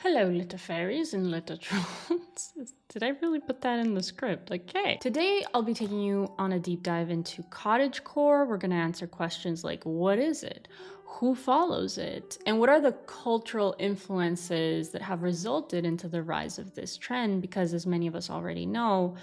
Hello, little fairies and little trolls. Did I really put that in the script? Okay. Today, I'll be taking you on a deep dive into cottagecore. We're going to answer questions like, what is it? Who follows it? And what are the cultural influences that have resulted into the rise of this trend? Because as many of us already know,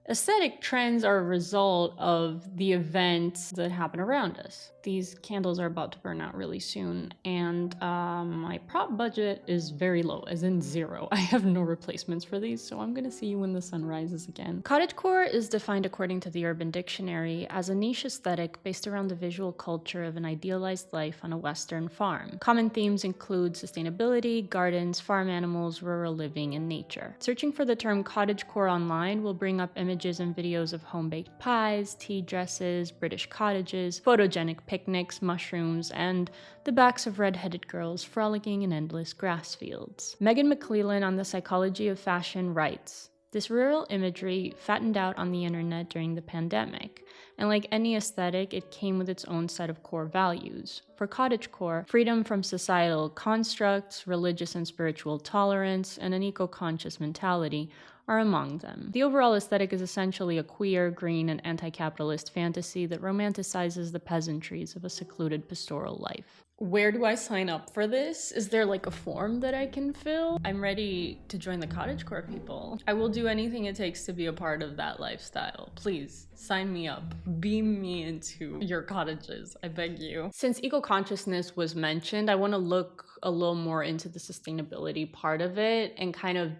aesthetic trends are a result of the events that happen around us. These candles are about to burn out really soon, and my prop budget is very low, as in zero. I have no replacements for these, so I'm gonna see you when the sun rises again. Cottagecore is defined according to the Urban Dictionary as a niche aesthetic based around the visual culture of an idealized life on a Western farm. Common themes include sustainability, gardens, farm animals, rural living, and nature. Searching for the term cottagecore online will bring up images and videos of home-baked pies, tea dresses, British cottages, photogenic picnics, mushrooms, and the backs of red-headed girls frolicking in endless grass fields. Megan McClellan on The Psychology of Fashion writes, "This rural imagery fattened out on the internet during the pandemic, and like any aesthetic, it came with its own set of core values. For cottagecore, freedom from societal constructs, religious and spiritual tolerance, and an eco-conscious mentality are among them. The overall aesthetic is essentially a queer, green, and anti-capitalist fantasy that romanticizes the peasantries of a secluded pastoral life." Where do I sign up for this? Is there like a form that I can fill? I'm ready to join the cottagecore people. I will do anything it takes to be a part of that lifestyle. Please, sign me up. Beam me into your cottages, I beg you. Since eco-consciousness was mentioned, I want to look a little more into the sustainability part of it and kind of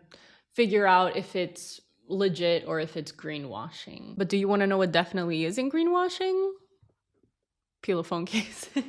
figure out if it's legit or if it's greenwashing. But do you want to know what definitely isn't greenwashing? Peel phone cases.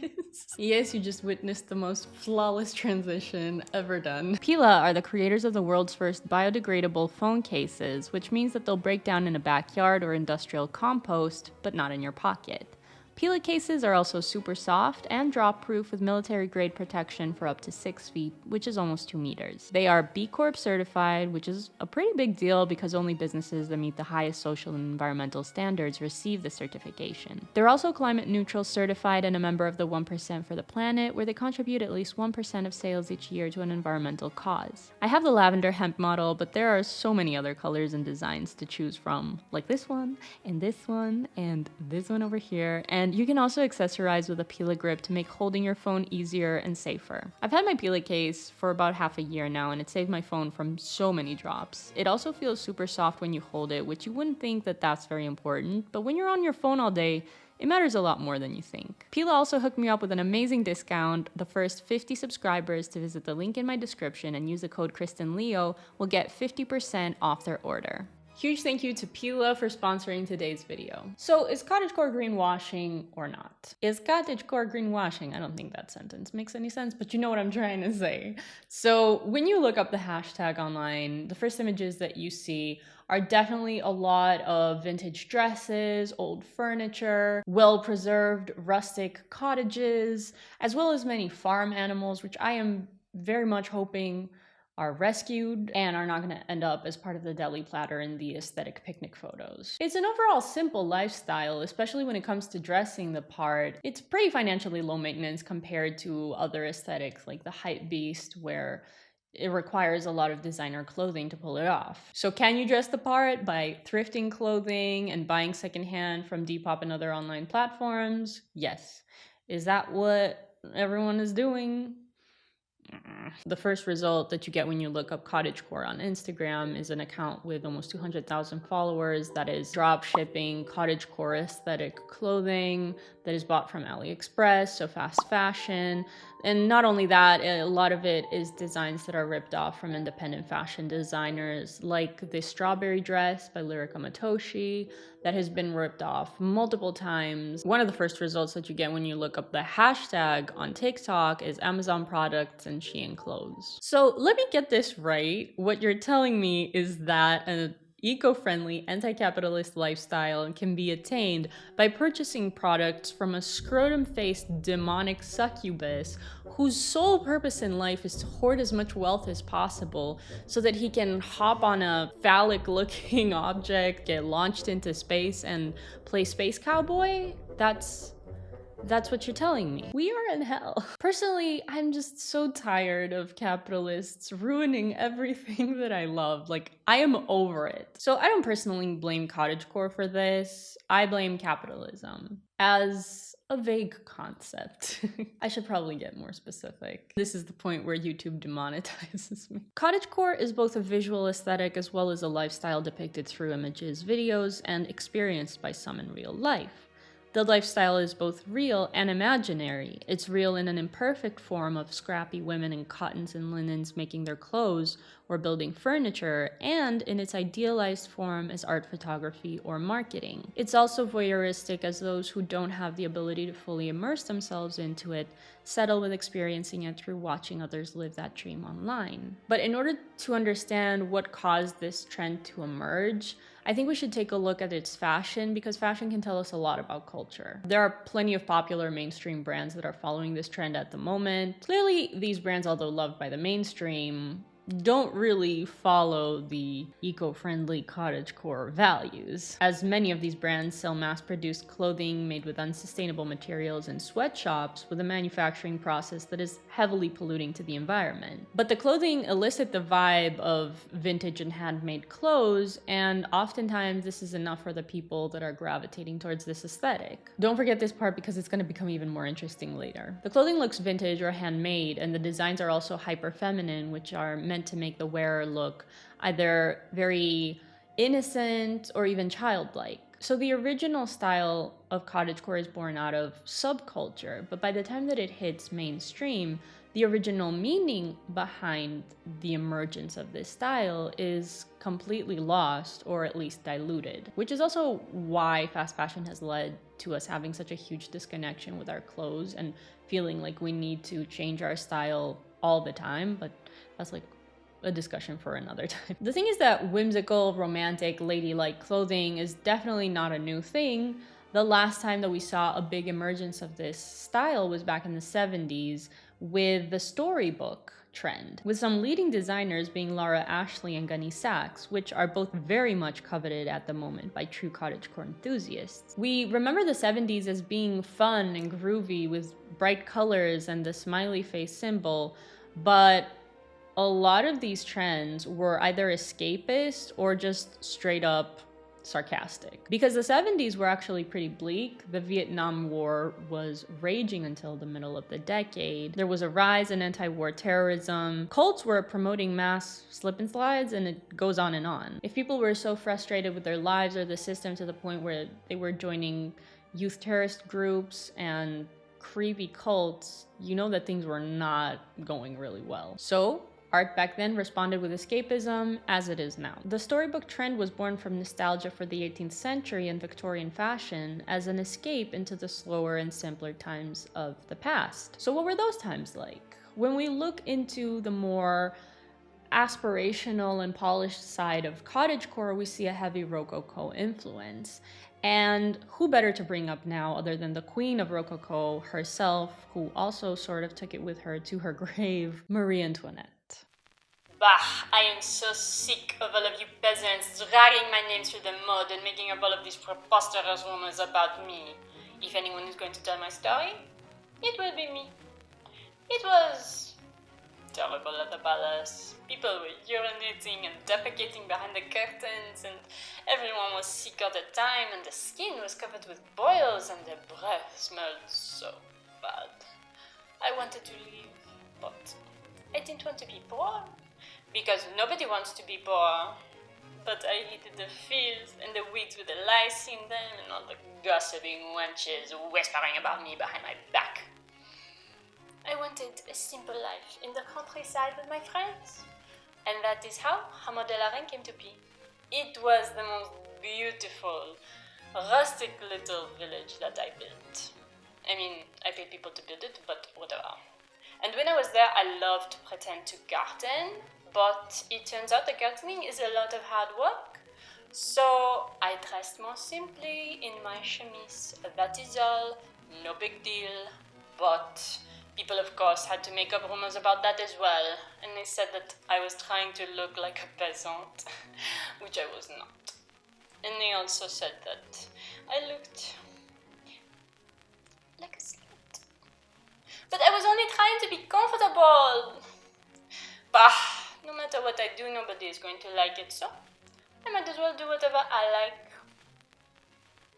Yes, you just witnessed the most flawless transition ever done. Pila are the creators of the world's first biodegradable phone cases, which means that they'll break down in a backyard or industrial compost, but not in your pocket. Pila cases are also super soft and drop-proof with military-grade protection for up to 6 feet, which is almost 2 meters. They are B Corp certified, which is a pretty big deal because only businesses that meet the highest social and environmental standards receive the certification. They're also climate neutral certified and a member of the 1% for the Planet, where they contribute at least 1% of sales each year to an environmental cause. I have the lavender hemp model, but there are so many other colors and designs to choose from, like this one, and this one, and this one over here, and you can also accessorize with a Pila grip to make holding your phone easier and safer. I've had my Pila case for about half a year now, and it saved my phone from so many drops. It also feels super soft when you hold it, which you wouldn't think that that's very important, but when you're on your phone all day, it matters a lot more than you think. Pila also hooked me up with an amazing discount. The first 50 subscribers to visit the link in my description and use the code KristenLeo will get 50% off their order. Huge thank you to Pila for sponsoring today's video. So is cottagecore greenwashing or not? Is cottagecore greenwashing? I don't think that sentence makes any sense, but you know what I'm trying to say. So when you look up the hashtag online, the first images that you see are definitely a lot of vintage dresses, old furniture, well-preserved rustic cottages, as well as many farm animals, which I am very much hoping are rescued and are not going to end up as part of the deli platter in the aesthetic picnic photos. It's an overall simple lifestyle, especially when it comes to dressing the part. It's pretty financially low maintenance compared to other aesthetics like the hype beast, where it requires a lot of designer clothing to pull it off. So can you dress the part by thrifting clothing and buying secondhand from Depop and other online platforms? Yes. Is that what everyone is doing? The first result that you get when you look up cottagecore on Instagram is an account with almost 200,000 followers that is drop shipping cottagecore aesthetic clothing that is bought from AliExpress, so fast fashion. And not only that, a lot of it is designs that are ripped off from independent fashion designers, like this strawberry dress by Lyrica Matoshi that has been ripped off multiple times. One of the first results that you get when you look up the hashtag on TikTok is Amazon products and Shein clothes. So let me get this right. What you're telling me is that an eco-friendly, anti-capitalist lifestyle can be attained by purchasing products from a scrotum-faced demonic succubus whose sole purpose in life is to hoard as much wealth as possible so that he can hop on a phallic-looking object, get launched into space, and play space cowboy? That's That's what you're telling me. We are in hell. Personally, I'm just so tired of capitalists ruining everything that I love. Like, I am over it. So I don't personally blame cottagecore for this. I blame capitalism as a vague concept. I should probably get more specific. This is the point where YouTube demonetizes me. Cottagecore is both a visual aesthetic as well as a lifestyle depicted through images, videos, and experienced by some in real life. The lifestyle is both real and imaginary. It's real in an imperfect form of scrappy women in cottons and linens making their clothes or building furniture, and in its idealized form as art photography or marketing. It's also voyeuristic, as those who don't have the ability to fully immerse themselves into it settle with experiencing it through watching others live that dream online. But in order to understand what caused this trend to emerge, I think we should take a look at its fashion, because fashion can tell us a lot about culture. There are plenty of popular mainstream brands that are following this trend at the moment. Clearly, these brands, although loved by the mainstream, don't really follow the eco-friendly cottagecore values, as many of these brands sell mass-produced clothing made with unsustainable materials in sweatshops with a manufacturing process that is heavily polluting to the environment. But the clothing elicit the vibe of vintage and handmade clothes, and oftentimes this is enough for the people that are gravitating towards this aesthetic. Don't forget this part, because it's going to become even more interesting later. The clothing looks vintage or handmade, and the designs are also hyper-feminine, which are meant to make the wearer look either very innocent or even childlike. So the original style of cottagecore is born out of subculture, but by the time that it hits mainstream, the original meaning behind the emergence of this style is completely lost, or at least diluted, which is also why fast fashion has led to us having such a huge disconnection with our clothes and feeling like we need to change our style all the time, but that's like a discussion for another time. The thing is that whimsical, romantic, ladylike clothing is definitely not a new thing. The last time that we saw a big emergence of this style was back in the 70s with the storybook trend, with some leading designers being Laura Ashley and Gunny Sachs, which are both very much coveted at the moment by true cottagecore enthusiasts. We remember the 70s as being fun and groovy with bright colors and the smiley face symbol, but a lot of these trends were either escapist or just straight up sarcastic. Because the 70s were actually pretty bleak. The Vietnam War was raging until the middle of the decade. There was a rise in anti-war terrorism. Cults were promoting mass slip and slides, and it goes on and on. If people were so frustrated with their lives or the system to the point where they were joining youth terrorist groups and creepy cults, you know that things were not going really well. So art back then responded with escapism, as it is now. The storybook trend was born from nostalgia for the 18th century and Victorian fashion as an escape into the slower and simpler times of the past. So what were those times like? When we look into the more aspirational and polished side of cottagecore, we see a heavy Rococo influence. And who better to bring up now other than the queen of Rococo herself, who also sort of took it with her to her grave, Marie Antoinette. Bah, I am so sick of all of you peasants dragging my name through the mud and making up all of these preposterous rumors about me. If anyone is going to tell my story, it will be me. It was terrible at the palace. People were urinating and defecating behind the curtains, and everyone was sick all the time, and the skin was covered with boils, and the breath smelled so bad. I wanted to leave, but I didn't want to be poor, because nobody wants to be poor. But I hated the fields and the wigs with the lice in them, and all the gossiping wenches whispering about me behind my back. I wanted a simple life in the countryside with my friends. And that is how Hameau de la Reine came to be. It was the most beautiful, rustic little village that I built. I mean, I paid people to build it, but whatever. And when I was there, I loved to pretend to garden, but it turns out the gardening is a lot of hard work. So I dressed more simply in my chemise. That is all, no big deal, but people, of course, had to make up rumors about that as well, and they said that I was trying to look like a peasant, which I was not. And they also said that I looked like a slut. But I was only trying to be comfortable. Bah, no matter what I do, nobody is going to like it, so I might as well do whatever I like.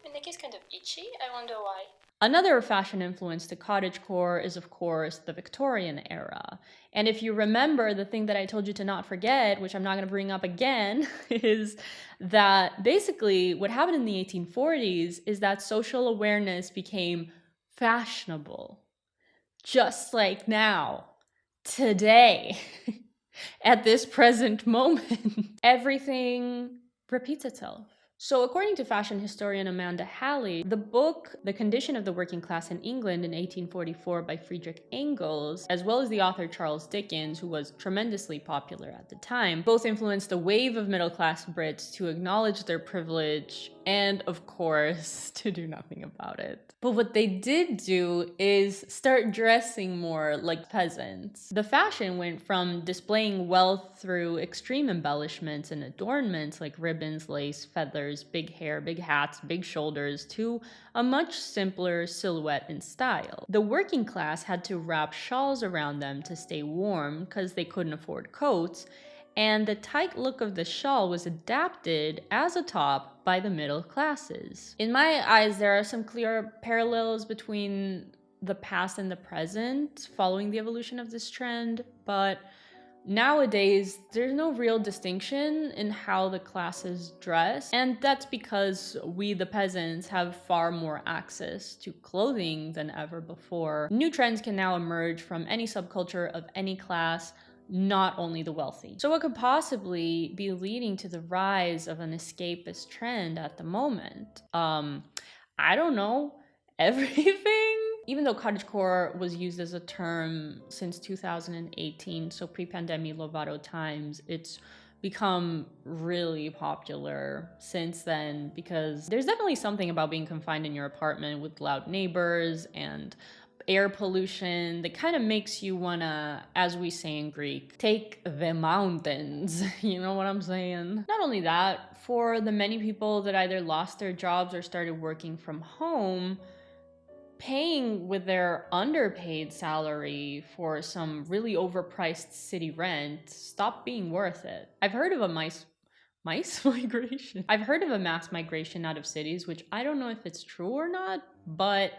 My neck is kind of itchy, I wonder why. Another fashion influence to cottagecore is, of course, the Victorian era. And if you remember, the thing that I told you to not forget, which I'm not going to bring up again, is that basically what happened in the 1840s is that social awareness became fashionable. Just like now, today, at this present moment, everything repeats itself. So according to fashion historian Amanda Halley, the book The Condition of the Working Class in England in 1844 by Friedrich Engels, as well as the author Charles Dickens, who was tremendously popular at the time, both influenced a wave of middle-class Brits to acknowledge their privilege and, of course, to do nothing about it. But what they did do is start dressing more like peasants. The fashion went from displaying wealth through extreme embellishments and adornments like ribbons, lace, feathers, big hair, big hats, big shoulders, to a much simpler silhouette and style. The working class had to wrap shawls around them to stay warm because they couldn't afford coats, and the tight look of the shawl was adapted as a top by the middle classes. In my eyes, there are some clear parallels between the past and the present following the evolution of this trend, but nowadays, there's no real distinction in how the classes dress, and that's because we, the peasants, have far more access to clothing than ever before. New trends can now emerge from any subculture of any class, not only the wealthy. So what could possibly be leading to the rise of an escapist trend at the moment? I don't know. Everything? Even though cottagecore was used as a term since 2018, so pre-pandemic Lovato times, it's become really popular since then because there's definitely something about being confined in your apartment with loud neighbors and air pollution that kind of makes you wanna, as we say in Greek, take the mountains. You know what I'm saying? Not only that, for the many people that either lost their jobs or started working from home, paying with their underpaid salary for some really overpriced city rent stopped being worth it. I've heard of a mice migration. I've heard of a mass migration out of cities, which I don't know if it's true or not, but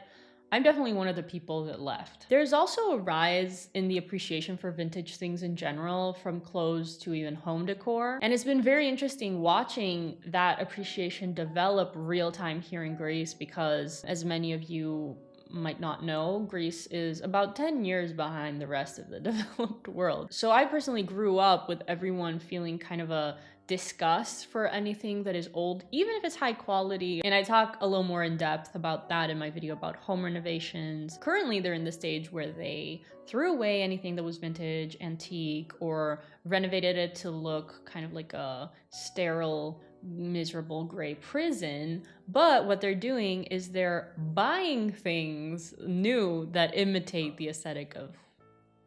I'm definitely one of the people that left. There's also a rise in the appreciation for vintage things in general, from clothes to even home decor. And it's been very interesting watching that appreciation develop real time here in Greece because, as many of you might not know, Greece is about 10 years behind the rest of the developed world. So I personally grew up with everyone feeling kind of a disgust for anything that is old, even if it's high quality. And I talk a little more in depth about that in my video about home renovations. Currently, they're in the stage where they threw away anything that was vintage, antique, or renovated it to look kind of like a sterile, miserable gray prison. But what they're doing is they're buying things new that imitate the aesthetic of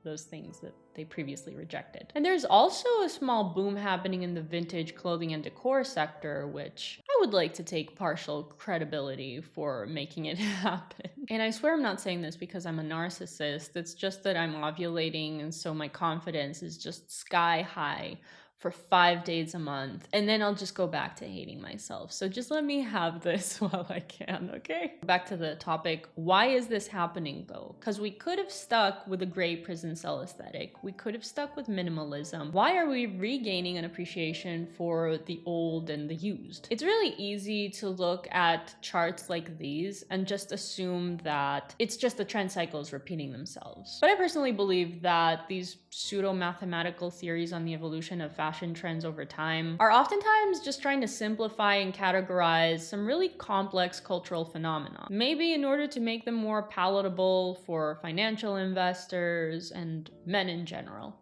those things that they previously rejected. And there's also a small boom happening in the vintage clothing and decor sector, which I would like to take partial credibility for making it happen. And I swear I'm not saying this because I'm a narcissist. It's just that I'm ovulating, and so my confidence is just sky high for 5 days a month, and then I'll just go back to hating myself. So just let me have this while I can, okay? Back to the topic, why is this happening though? Because we could have stuck with a gray prison cell aesthetic. We could have stuck with minimalism. Why are we regaining an appreciation for the old and the used? It's really easy to look at charts like these and just assume that it's just the trend cycles repeating themselves. But I personally believe that these pseudo-mathematical theories on the evolution of fashion trends over time are oftentimes just trying to simplify and categorize some really complex cultural phenomena, maybe in order to make them more palatable for financial investors and men in general.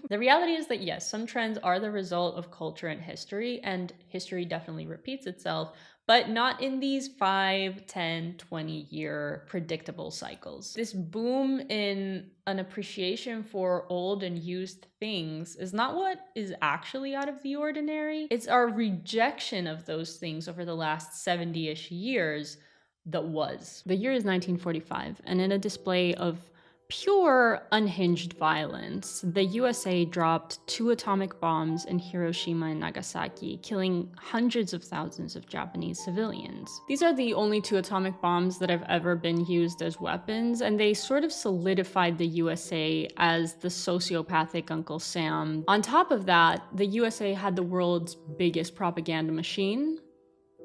The reality is that yes, some trends are the result of culture and history definitely repeats itself, but not in these 5, 10, 20-year predictable cycles. This boom in an appreciation for old and used things is not what is actually out of the ordinary. It's our rejection of those things over the last 70-ish years that was. The year is 1945, and in a display of pure unhinged violence, the USA dropped 2 atomic bombs in Hiroshima and Nagasaki, killing hundreds of thousands of Japanese civilians. These are the only 2 atomic bombs that have ever been used as weapons, and they sort of solidified the USA as the sociopathic Uncle Sam. On top of that, the USA had the world's biggest propaganda machine,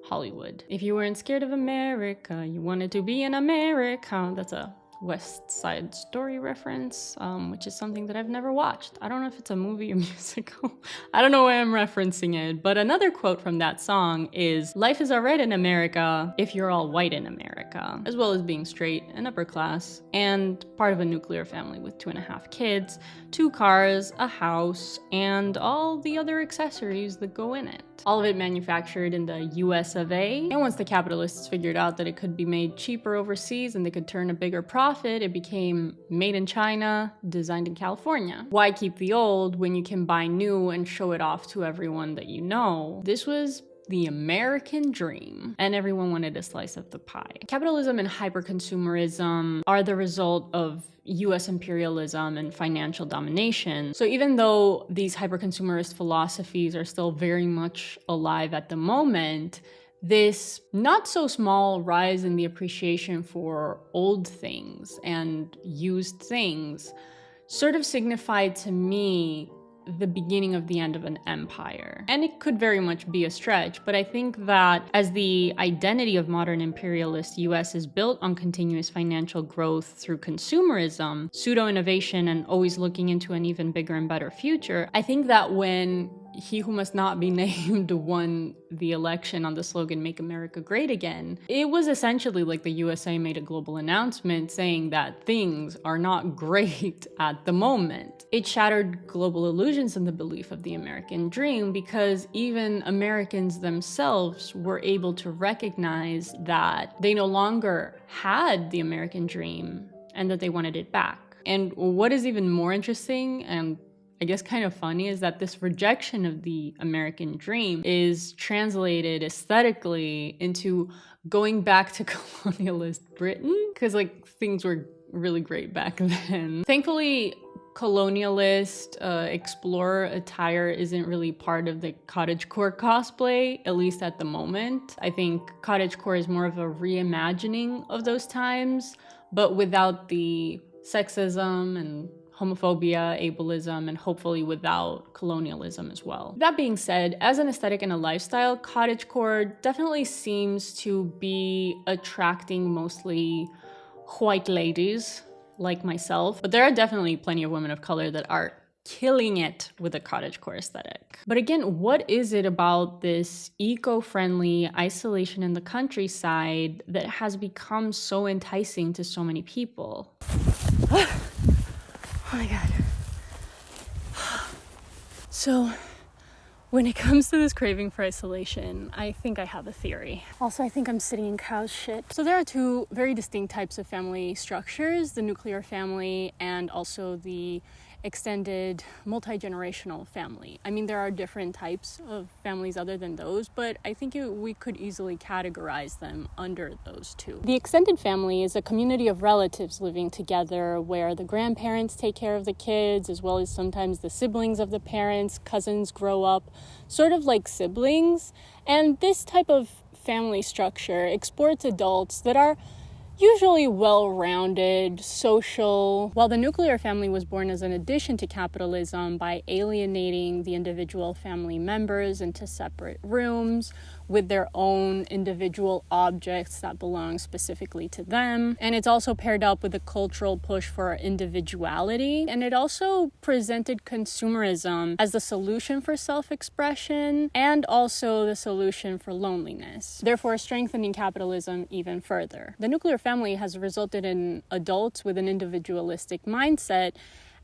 Hollywood. If you weren't scared of America, you wanted to be in America. That's a West Side Story reference, which is something that I've never watched. I don't know if it's a movie or musical. I don't know why I'm referencing it, but another quote from that song is, "Life is alright in America if you're all white in America," as well as being straight and upper class, and part of a nuclear family with 2.5 kids, 2 cars, a house, and all the other accessories that go in it. All of it manufactured in the US of A. And once the capitalists figured out that it could be made cheaper overseas and they could turn a bigger profit, it became made in China, designed in California. Why keep the old when you can buy new and show it off to everyone that you know? This was the American dream, and everyone wanted a slice of the pie. Capitalism and hyperconsumerism are the result of US imperialism and financial domination. So even though these hyperconsumerist philosophies are still very much alive at the moment, this not so small rise in the appreciation for old things and used things sort of signified to me the beginning of the end of an empire. And it could very much be a stretch, but I think that as the identity of modern imperialist US is built on continuous financial growth through consumerism, pseudo-innovation, and always looking into an even bigger and better future, I think that when he who must not be named won the election on the slogan "Make America Great Again," it was essentially like the USA made a global announcement saying that things are not great at the moment. It shattered global illusions and the belief of the American dream, because even Americans themselves were able to recognize that they no longer had the American dream and that they wanted it back. And what is even more interesting and I guess kind of funny is that this rejection of the American dream is translated aesthetically into going back to colonialist Britain, because like things were really great back then. Thankfully, colonialist explorer attire isn't really part of the cottagecore cosplay, at least at the moment. I think cottagecore is more of a reimagining of those times, but without the sexism and homophobia, ableism, and hopefully without colonialism as well. That being said, as an aesthetic and a lifestyle, cottagecore definitely seems to be attracting mostly white ladies like myself, but there are definitely plenty of women of color that are killing it with a cottagecore aesthetic. But again, what is it about this eco-friendly isolation in the countryside that has become so enticing to so many people? Oh my God. So when it comes to this craving for isolation, I think I have a theory. Also, I think I'm sitting in cow shit. So there are 2 very distinct types of family structures, the nuclear family and also the extended multi-generational family. I mean, there are different types of families other than those, but I think we could easily categorize them under those 2. The extended family is a community of relatives living together where the grandparents take care of the kids, as well as sometimes the siblings of the parents. Cousins grow up sort of like siblings. And this type of family structure exports adults that are usually well-rounded, social, while the nuclear family was born as an addition to capitalism by alienating the individual family members into separate rooms with their own individual objects that belong specifically to them. And it's also paired up with a cultural push for individuality. And it also presented consumerism as the solution for self-expression and also the solution for loneliness, therefore strengthening capitalism even further. The nuclear family has resulted in adults with an individualistic mindset,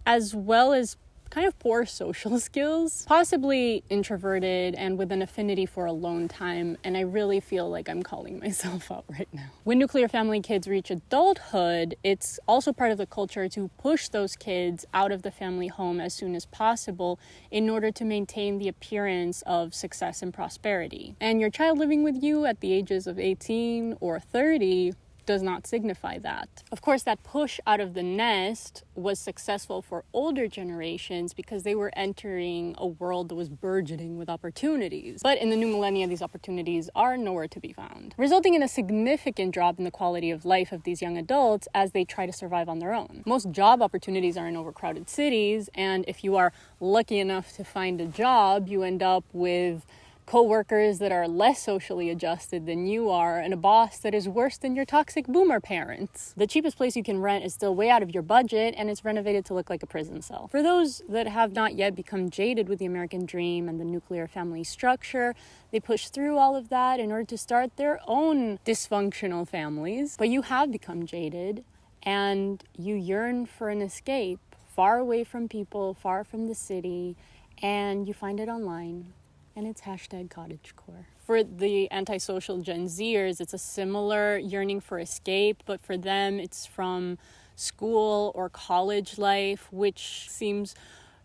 as well as kind of poor social skills, possibly introverted and with an affinity for alone time, and I really feel like I'm calling myself out right now. When nuclear family kids reach adulthood, it's also part of the culture to push those kids out of the family home as soon as possible in order to maintain the appearance of success and prosperity. And your child living with you at the ages of 18 or 30 does not signify that. Of course, that push out of the nest was successful for older generations because they were entering a world that was burgeoning with opportunities. But in the new millennia, these opportunities are nowhere to be found, resulting in a significant drop in the quality of life of these young adults as they try to survive on their own. Most job opportunities are in overcrowded cities, and if you are lucky enough to find a job, you end up with co-workers that are less socially adjusted than you are, and a boss that is worse than your toxic boomer parents. The cheapest place you can rent is still way out of your budget, and it's renovated to look like a prison cell. For those that have not yet become jaded with the American dream and the nuclear family structure, they push through all of that in order to start their own dysfunctional families. But you have become jaded, and you yearn for an escape, far away from people, far from the city, and you find it online. And it's #cottagecore. For the antisocial Gen Zers, it's a similar yearning for escape, but for them, it's from school or college life, which seems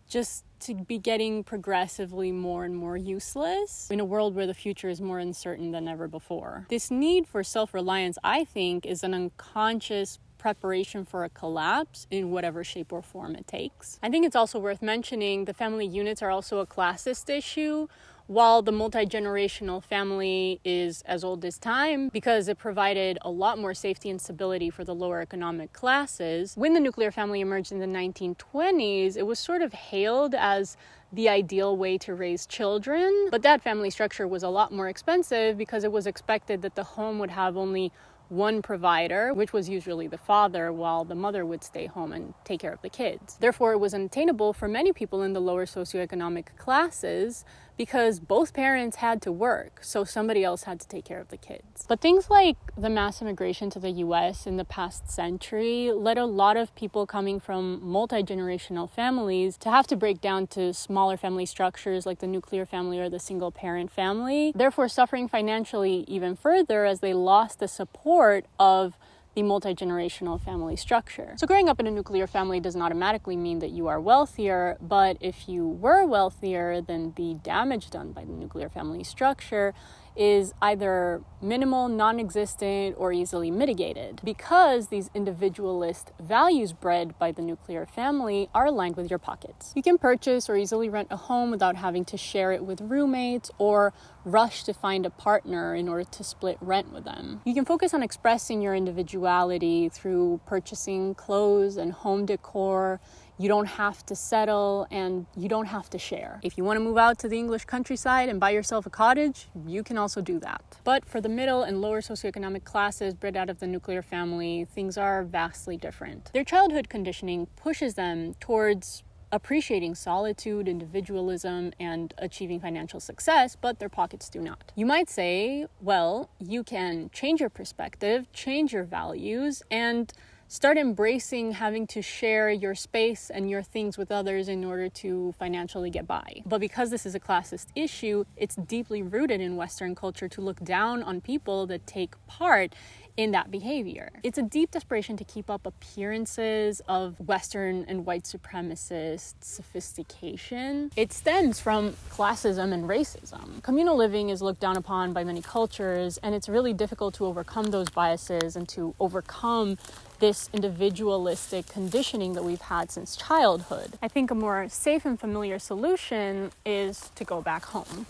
just to be getting progressively more and more useless in a world where the future is more uncertain than ever before. This need for self-reliance, I think, is an unconscious preparation for a collapse in whatever shape or form it takes. I think it's also worth mentioning the family units are also a classist issue. While the multi-generational family is as old as time because it provided a lot more safety and stability for the lower economic classes, when the nuclear family emerged in the 1920s, it was sort of hailed as the ideal way to raise children. But that family structure was a lot more expensive because it was expected that the home would have only one provider, which was usually the father, while the mother would stay home and take care of the kids. Therefore, it was unattainable for many people in the lower socioeconomic classes because both parents had to work, so somebody else had to take care of the kids. But things like the mass immigration to the US in the past century led a lot of people coming from multi-generational families to have to break down to smaller family structures like the nuclear family or the single-parent family, therefore suffering financially even further as they lost the support of the multi-generational family structure. So growing up in a nuclear family doesn't automatically mean that you are wealthier, but if you were wealthier, then the damage done by the nuclear family structure is either minimal, non-existent, or easily mitigated because these individualist values bred by the nuclear family are aligned with your pockets. You can purchase or easily rent a home without having to share it with roommates or rush to find a partner in order to split rent with them. You can focus on expressing your individuality through purchasing clothes and home decor. You don't have to settle and you don't have to share. If you want to move out to the English countryside and buy yourself a cottage, you can also do that. But for the middle and lower socioeconomic classes bred out of the nuclear family, things are vastly different. Their childhood conditioning pushes them towards appreciating solitude, individualism, and achieving financial success, but their pockets do not. You might say, well, you can change your perspective, change your values, and start embracing having to share your space and your things with others in order to financially get by. But because this is a classist issue, it's deeply rooted in Western culture to look down on people that take part in that behavior. It's a deep desperation to keep up appearances of Western and white supremacist sophistication. It stems from classism and racism. Communal living is looked down upon by many cultures, and it's really difficult to overcome those biases and to overcome this individualistic conditioning that we've had since childhood. I think a more safe and familiar solution is to go back home.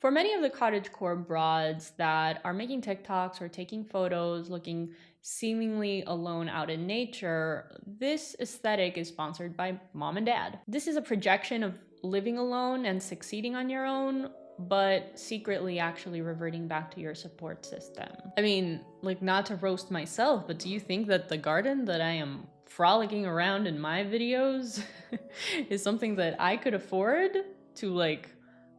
For many of the cottagecore broads that are making TikToks or taking photos looking seemingly alone out in nature, this aesthetic is sponsored by mom and dad. This is a projection of living alone and succeeding on your own, but secretly actually reverting back to your support system. I mean, like, not to roast myself, but do you think that the garden that I am frolicking around in my videos is something that I could afford to, like,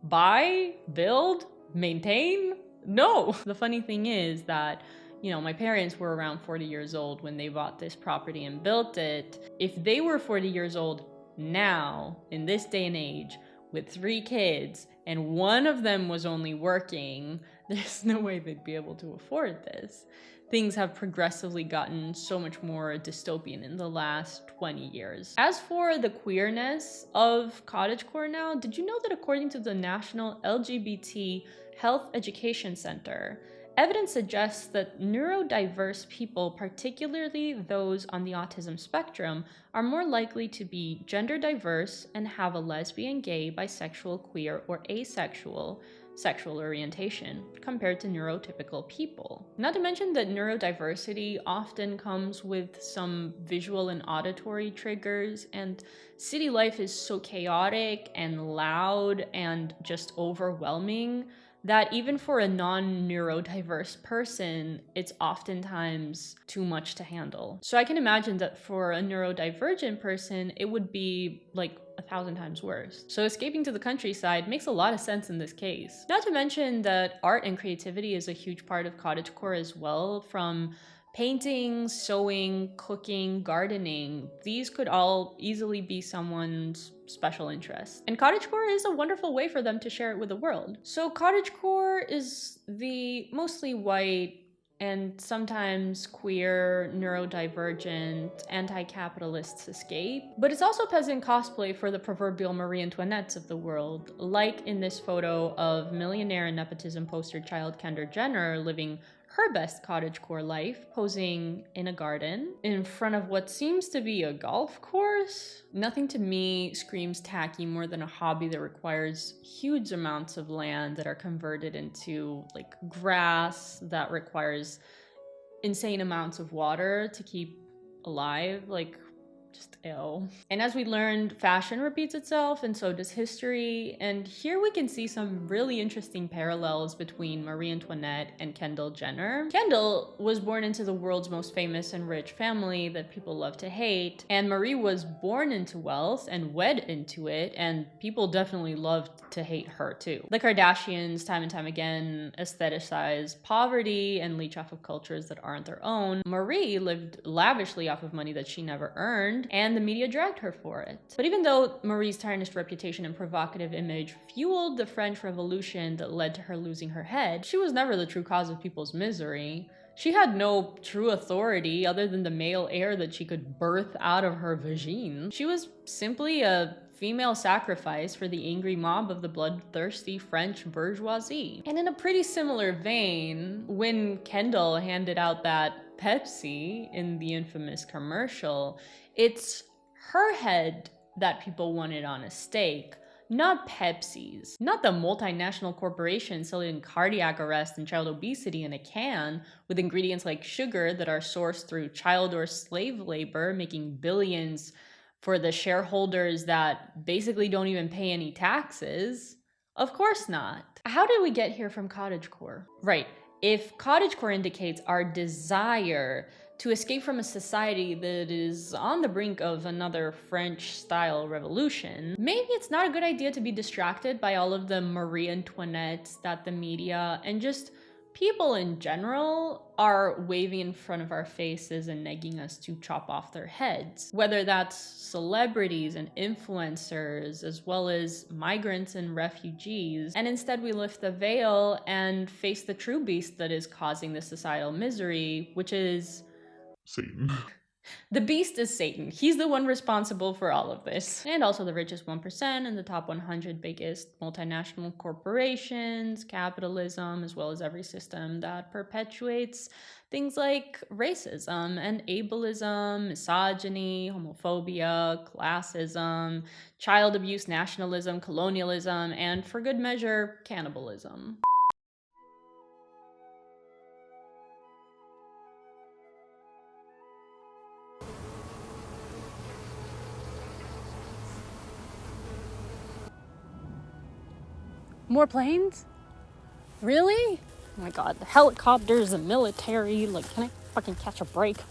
buy, build, maintain? No. The funny thing is that you know, my parents were around 40 years old when they bought this property and built it. If they were 40 years old now, in this day and age, with 3 kids, and one of them was only working, there's no way they'd be able to afford this. Things have progressively gotten so much more dystopian in the last 20 years. As for the queerness of cottagecore now, did you know that according to the National LGBT Health Education Center, evidence suggests that neurodiverse people, particularly those on the autism spectrum, are more likely to be gender diverse and have a lesbian, gay, bisexual, queer, or asexual sexual orientation compared to neurotypical people. Not to mention that neurodiversity often comes with some visual and auditory triggers, and city life is so chaotic and loud and just overwhelming that even for a non-neurodiverse person, it's oftentimes too much to handle. So I can imagine that for a neurodivergent person, it would be like 1,000 times worse. So escaping to the countryside makes a lot of sense in this case. Not to mention that art and creativity is a huge part of cottagecore as well, from painting, sewing, cooking, gardening. These could all easily be someone's special interest. And cottagecore is a wonderful way for them to share it with the world. So cottagecore is the mostly white and sometimes queer, neurodivergent, anti-capitalist's escape. But it's also peasant cosplay for the proverbial Marie Antoinettes of the world, like in this photo of millionaire and nepotism poster child Kendall Jenner living her best cottagecore life, posing in a garden in front of what seems to be a golf course. Nothing to me screams tacky more than a hobby that requires huge amounts of land that are converted into like grass, that requires insane amounts of water to keep alive. Like, just ew. And as we learned, fashion repeats itself, and so does history. And here we can see some really interesting parallels between Marie Antoinette and Kendall Jenner. Kendall was born into the world's most famous and rich family that people love to hate, and Marie was born into wealth and wed into it, and people definitely loved to hate her too. The Kardashians, time and time again, aestheticize poverty and leech off of cultures that aren't their own. Marie lived lavishly off of money that she never earned, and the media dragged her for it. But even though Marie's tarnished reputation and provocative image fueled the French Revolution that led to her losing her head, she was never the true cause of people's misery. She had no true authority other than the male heir that she could birth out of her vagine. She was simply a female sacrifice for the angry mob of the bloodthirsty French bourgeoisie. And in a pretty similar vein, when Kendall handed out that Pepsi in the infamous commercial, it's her head that people wanted on a stake, not Pepsi's. Not the multinational corporation selling cardiac arrest and child obesity in a can with ingredients like sugar that are sourced through child or slave labor, making billions for the shareholders that basically don't even pay any taxes. Of course not. How did we get here from cottagecore? Right. If cottagecore indicates our desire to escape from a society that is on the brink of another French-style revolution, maybe it's not a good idea to be distracted by all of the Marie Antoinettes that the media and just people in general are waving in front of our faces and nagging us to chop off their heads. Whether that's celebrities and influencers, as well as migrants and refugees. And instead we lift the veil and face the true beast that is causing the societal misery, which is Satan. The beast is Satan. He's the one responsible for all of this. And also the richest 1% and the top 100 biggest multinational corporations, capitalism, as well as every system that perpetuates things like racism and ableism, misogyny, homophobia, classism, child abuse, nationalism, colonialism, and for good measure, cannibalism. More planes? Really? Oh my god, the helicopters, the military, like, can I fucking catch a break?